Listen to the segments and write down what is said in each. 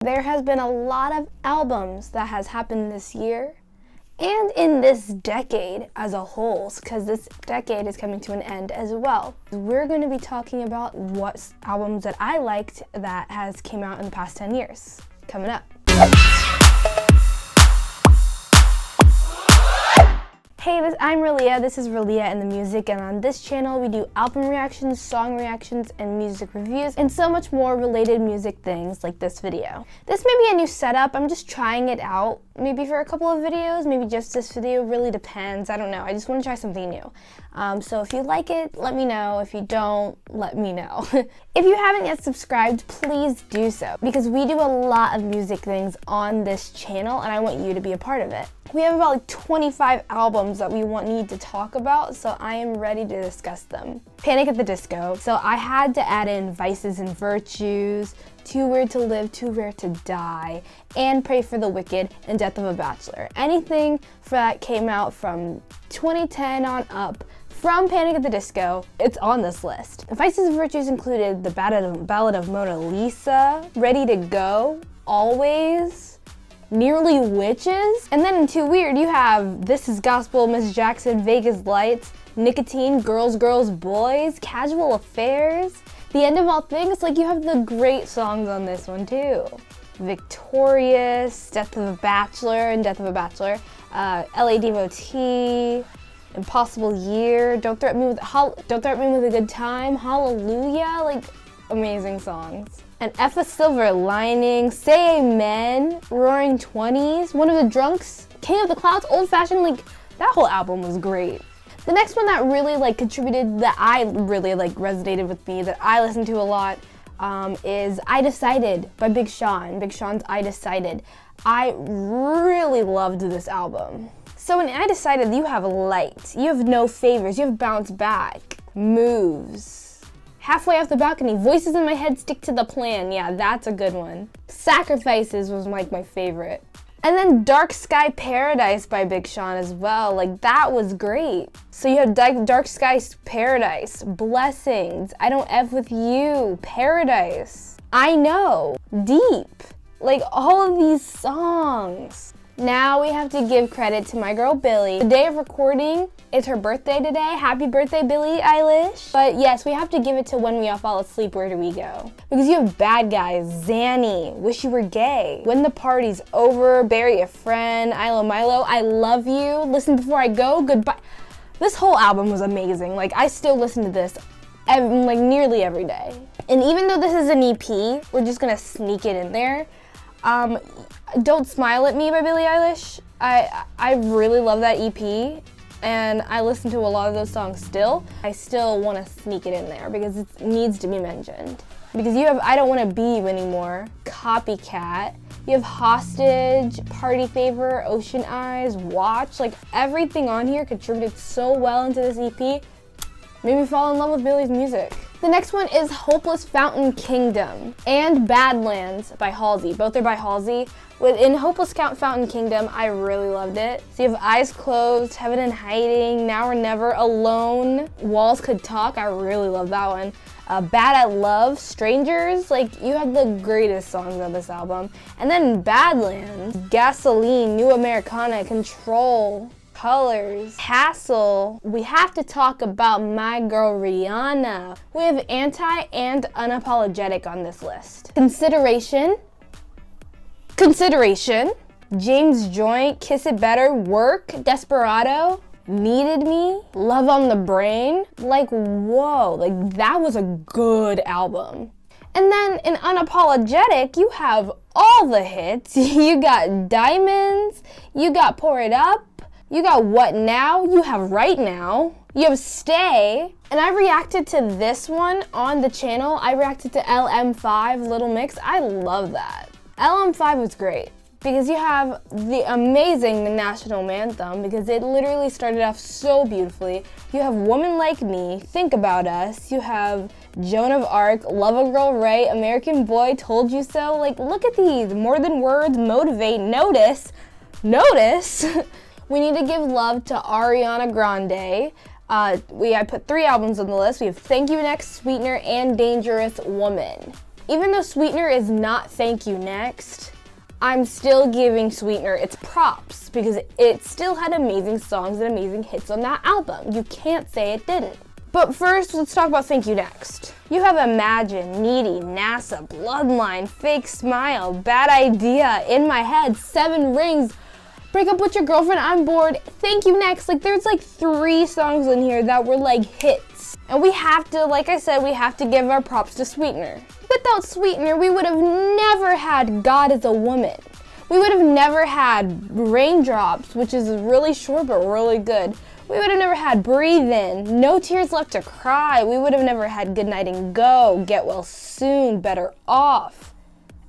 There has been a lot of albums that has happened this year and in this decade as a whole, because this decade is coming to an end as well. We're going to be talking about what albums that I liked that has came out in the past 10 years. Coming up. Hey, I'm Relia. This is Relia and the Music, and on this channel we do album reactions, song reactions, and music reviews, and so much more related music things like this video. This may be a new setup. I'm just trying it out, maybe for a couple of videos, maybe just this video, really depends. I don't know. I just want to try something new. So if you like it, let me know. If you don't, let me know. If you haven't yet subscribed, please do so, because we do a lot of music things on this channel, and I want you to be a part of it. We have about 25 albums that we need to talk about, so I am ready to discuss them. Panic at the Disco. So I had to add in Vices and Virtues, Too Weird to Live, Too Rare to Die, and Pray for the Wicked, and Death of a Bachelor. Anything that came out from 2010 on up from Panic at the Disco, it's on this list. Vices and Virtues included The Ballad of Mona Lisa, Ready to Go, Always, Nearly Witches, and then in Too Weird you have This Is Gospel, Miss Jackson, Vegas Lights, Nicotine, Girls, Girls, Boys, Casual Affairs, The End of All Things. Like, you have the great songs on this one too. Victorious, Death of a Bachelor and Death of a Bachelor, LA Devotee, Impossible Year, Don't Threaten Me with a Good Time, Hallelujah, like amazing songs. And F a Silver Lining, Say Amen, Roaring Twenties, One of the Drunks, King of the Clouds, Old Fashioned, like that whole album was great. The next one that really contributed, that I really resonated with me, that I listened to a lot, is I Decided by Big Sean. Big Sean's I Decided. I really loved this album. So in I Decided, you have Light, you have No Favors, you have Bounce Back, Moves, Halfway Off the Balcony, Voices in My Head, Stick to the Plan. Yeah, that's a good one. Sacrifices was my favorite. And then Dark Sky Paradise by Big Sean as well. Like, that was great. So you have Dark Sky Paradise, Blessings, I Don't F With You, Paradise, I Know, Deep. Like, all of these songs. Now we have to give credit to my girl Billie. The day of recording, it's her birthday today. Happy birthday, Billie Eilish. But yes, we have to give it to When We All Fall Asleep, Where Do We Go? Because you have Bad Guys, Zanny, Wish You Were Gay, When the Party's Over, Bury a Friend, Ilo Milo, I Love You, Listen Before I Go, Goodbye. This whole album was amazing. Like, I still listen to this nearly every day. And even though this is an EP, we're just gonna sneak it in there. Don't Smile at Me by Billie Eilish. I really love that EP, and I listen to a lot of those songs still. I still want to sneak it in there because it needs to be mentioned. Because you have I Don't Want to Be You Anymore, Copycat, you have Hostage, Party Favor, Ocean Eyes, Watch. Like, everything on here contributed so well into this EP. Made me fall in love with Billie's music. The next one is Hopeless Fountain Kingdom and Badlands by Halsey. Both are by Halsey. In Hopeless Fountain Kingdom, I really loved it. So you have Eyes Closed, Heaven in Hiding, Now or Never, Alone, Walls Could Talk. I really love that one. Bad at Love, Strangers. Like, you have the greatest songs on this album. And then Badlands, Gasoline, New Americana, Control, Colors, Hassle. We have to talk about my girl Rihanna. We have Anti and Unapologetic on this list. Consideration, James Joint, Kiss It Better, Work, Desperado, Needed Me, Love on the Brain. Like, whoa, like that was a good album. And then in Unapologetic, you have all the hits. You got Diamonds, you got Pour It Up, you got What Now, you have Right Now, you have Stay, and I reacted to this one on the channel. I reacted to LM5, Little Mix. I love that. LM5 was great because you have the amazing National Anthem, because it literally started off so beautifully. You have Woman Like Me, Think About Us, you have Joan of Arc, Love a Girl Right, American Boy, Told You So. Like, look at these. More Than Words, Motivate, Notice. We need to give love to Ariana Grande. I put 3 albums on the list. We have Thank You Next, Sweetener, and Dangerous Woman. Even though Sweetener is not Thank You Next, I'm still giving Sweetener its props because it still had amazing songs and amazing hits on that album. You can't say it didn't. But first, let's talk about Thank You Next. You have Imagine, Needy, NASA, Bloodline, Fake Smile, Bad Idea, In My Head, 7 Rings, Break Up With Your Girlfriend, I'm Bored, Thank You Next. Like, there's like 3 songs in here that were like hits. And we have to, like I said, we have to give our props to Sweetener. Without Sweetener, we would have never had God Is a Woman. We would have never had Raindrops, which is really short but really good. We would have never had Breathe In, No Tears Left to Cry. We would have never had Good Night and Go, Get Well Soon, Better Off.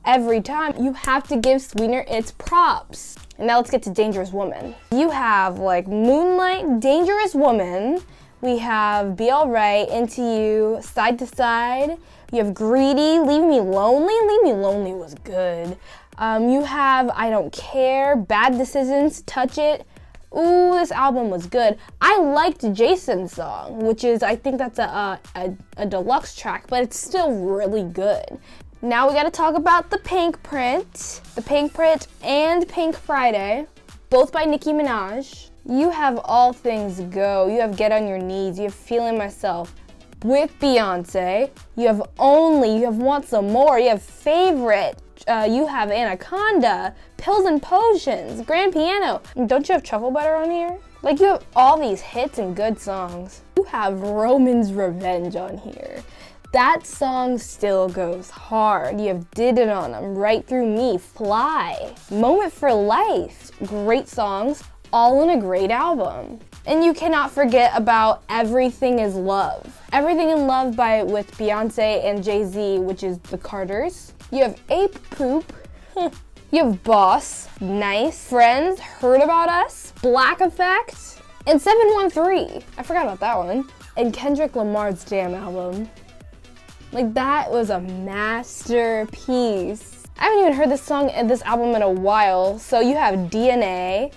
Every time, you have to give Sweetener its props. And now let's get to Dangerous Woman. You have like Moonlight, Dangerous Woman. We have Be Alright, Into You, Side to Side. You have Greedy, Leave Me Lonely. Leave Me Lonely was good. You have I Don't Care, Bad Decisions, Touch It. Ooh, this album was good. I liked Jason's song, which is, I think that's a deluxe track, but it's still really good. Now we gotta talk about The Pink Print. The Pink Print and Pink Friday, both by Nicki Minaj. You have All Things Go. You have Get On Your Knees. You have Feeling Myself with Beyonce. You have Only. You have Want Some More. You have Favorite. You have Anaconda, Pills and Potions, Grand Piano. And don't you have Truffle Butter on here? Like, you have all these hits and good songs. You have Roman's Revenge on here. That song still goes hard. You have Did It On 'Em, Right Through Me, Fly, Moment for Life. Great songs, all in a great album. And you cannot forget about Everything Is Love. Everything in Love with Beyonce and Jay-Z, which is The Carters. You have Ape Poop. You have Boss, Nice, Friends, Heard About Us, Black Effect, and 713. I forgot about that one. And Kendrick Lamar's Damn album. Like, that was a masterpiece. I haven't even heard this album in a while. So you have DNA,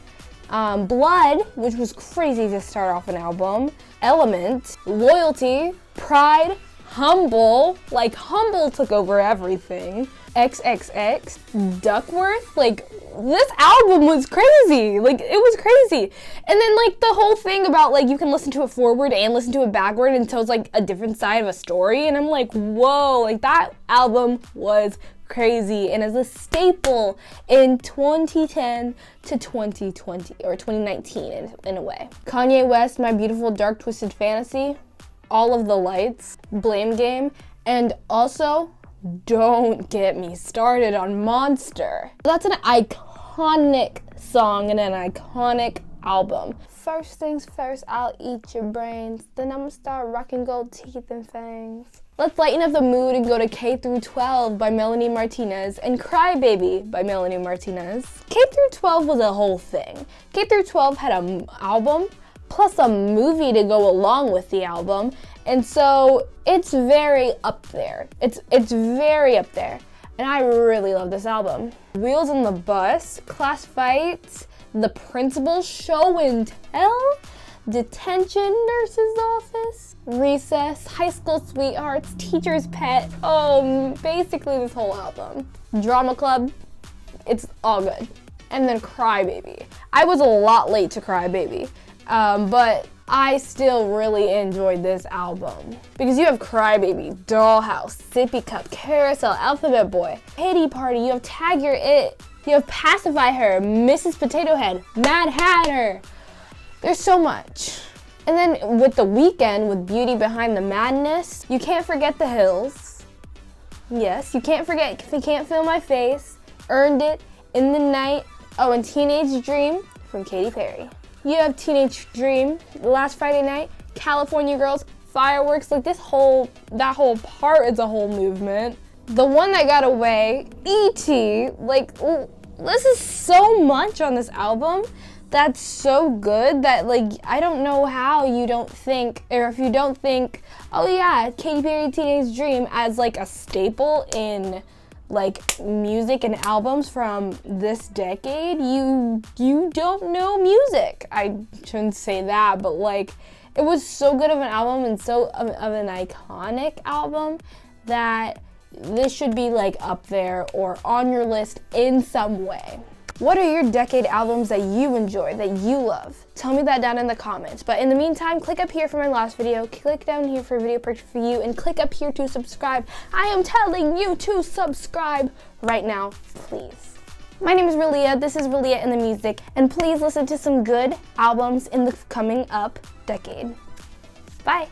Blood, which was crazy to start off an album, Element, Loyalty, Pride, Humble, like Humble took over everything, XXX, Duckworth, like this album was crazy, like it was crazy. And then like the whole thing about like you can listen to it forward and listen to it backward and tells like a different side of a story, and I'm like, whoa, like that album was crazy and is a staple in 2010 to 2020 or 2019 in a way. Kanye West, My Beautiful Dark Twisted Fantasy, All of the Lights, Blame Game, and also don't get me started on Monster. That's an iconic song and an iconic album. First things first, I'll eat your brains, then I'm gonna start rocking gold teeth and fangs. Let's lighten up the mood and go to K through 12 by Melanie Martinez and Cry Baby by Melanie Martinez. K through 12 was a whole thing. K through 12 had an album plus a movie to go along with the album, and so it's very up there. It's very up there, and I really love this album. Wheels on the Bus, Class Fight, The Principal, Show and Tell, Detention Nurse's Office, Recess, High School Sweethearts, Teacher's Pet, basically this whole album. Drama Club, it's all good. And then Cry Baby. I was a lot late to Cry Baby, but I still really enjoyed this album. Because you have Cry Baby, Dollhouse, Sippy Cup, Carousel, Alphabet Boy, Pity Party, you have Tag Your It, you have Pacify Her, Mrs. Potato Head, Mad Hatter. There's so much. And then with The Weeknd, with Beauty Behind the Madness, you can't forget The Hills. Yes, you can't forget If You Can't Feel My Face, Earned It, In the Night, and Teenage Dream from Katy Perry. You have Teenage Dream, Last Friday Night, California Girls, Fireworks, like that whole part is a whole movement. The One That Got Away, E.T., like this is so much on this album that's so good that like I don't know how you don't think, or if you don't think, oh yeah, Katy Perry Teenage Dream as like a staple in like music and albums from this decade, you don't know music. I shouldn't say that, but like it was so good of an album and so of an iconic album that this should be like up there or on your list in some way. What are your decade albums that you enjoy, that you love? Tell me that down in the comments. But in the meantime, click up here for my last video, click down here for a video picture for you, and click up here to subscribe. I am telling you to subscribe right now, please. My name is Relia, this is Relia in the Music, and please listen to some good albums in the coming up decade. Bye.